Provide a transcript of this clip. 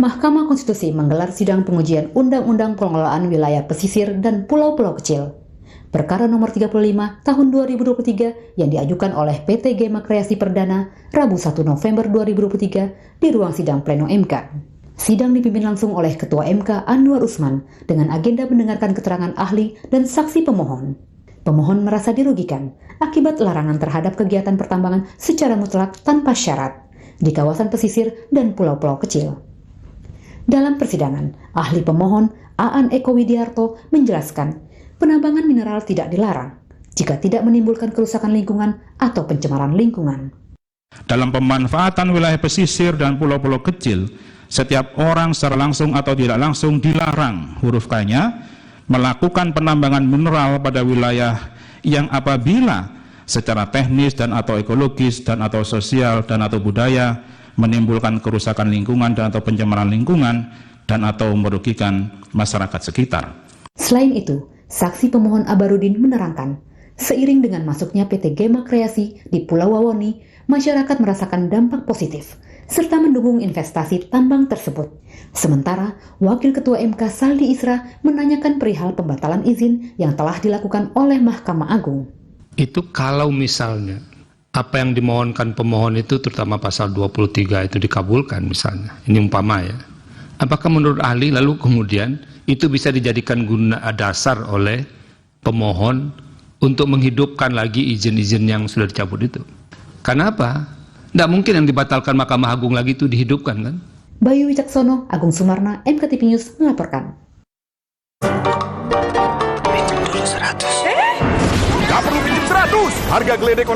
Mahkamah Konstitusi menggelar sidang pengujian Undang-Undang Pengelolaan Wilayah Pesisir dan Pulau-Pulau Kecil. Perkara nomor 35 tahun 2023 yang diajukan oleh PT Gema Kreasi Perdana Rabu 1 November 2023 di ruang sidang pleno MK. Sidang dipimpin langsung oleh Ketua MK Anwar Usman dengan agenda mendengarkan keterangan ahli dan saksi pemohon. Pemohon merasa dirugikan akibat larangan terhadap kegiatan pertambangan secara mutlak tanpa syarat di kawasan pesisir dan pulau-pulau kecil. Dalam persidangan, ahli pemohon Aan Eko Widiarto menjelaskan penambangan mineral tidak dilarang jika tidak menimbulkan kerusakan lingkungan atau pencemaran lingkungan. Dalam pemanfaatan wilayah pesisir dan pulau-pulau kecil, setiap orang secara langsung atau tidak langsung dilarang, huruf K-nya, melakukan penambangan mineral pada wilayah yang apabila secara teknis dan atau ekologis dan atau sosial dan atau budaya menimbulkan kerusakan lingkungan dan atau pencemaran lingkungan dan atau merugikan masyarakat sekitar. Selain itu, saksi pemohon Abarudin menerangkan, seiring dengan masuknya PT Gema Kreasi di Pulau Wawoni, masyarakat merasakan dampak positif serta mendukung investasi tambang tersebut. Sementara, Wakil Ketua MK Saldi Isra menanyakan perihal pembatalan izin yang telah dilakukan oleh Mahkamah Agung. Itu kalau misalnya apa yang dimohonkan pemohon itu terutama pasal 23 itu dikabulkan misalnya, ini umpama ya. Apakah menurut ahli lalu kemudian itu bisa dijadikan guna dasar oleh pemohon untuk menghidupkan lagi izin-izin yang sudah dicabut itu? Karena apa? Tidak mungkin yang dibatalkan Mahkamah Agung lagi itu dihidupkan kan? Bayu Wicaksono, Agung Sumarna, MKTV News melaporkan. Pinjam dulu 100. Gak perlu pinjam 100. Harga geledek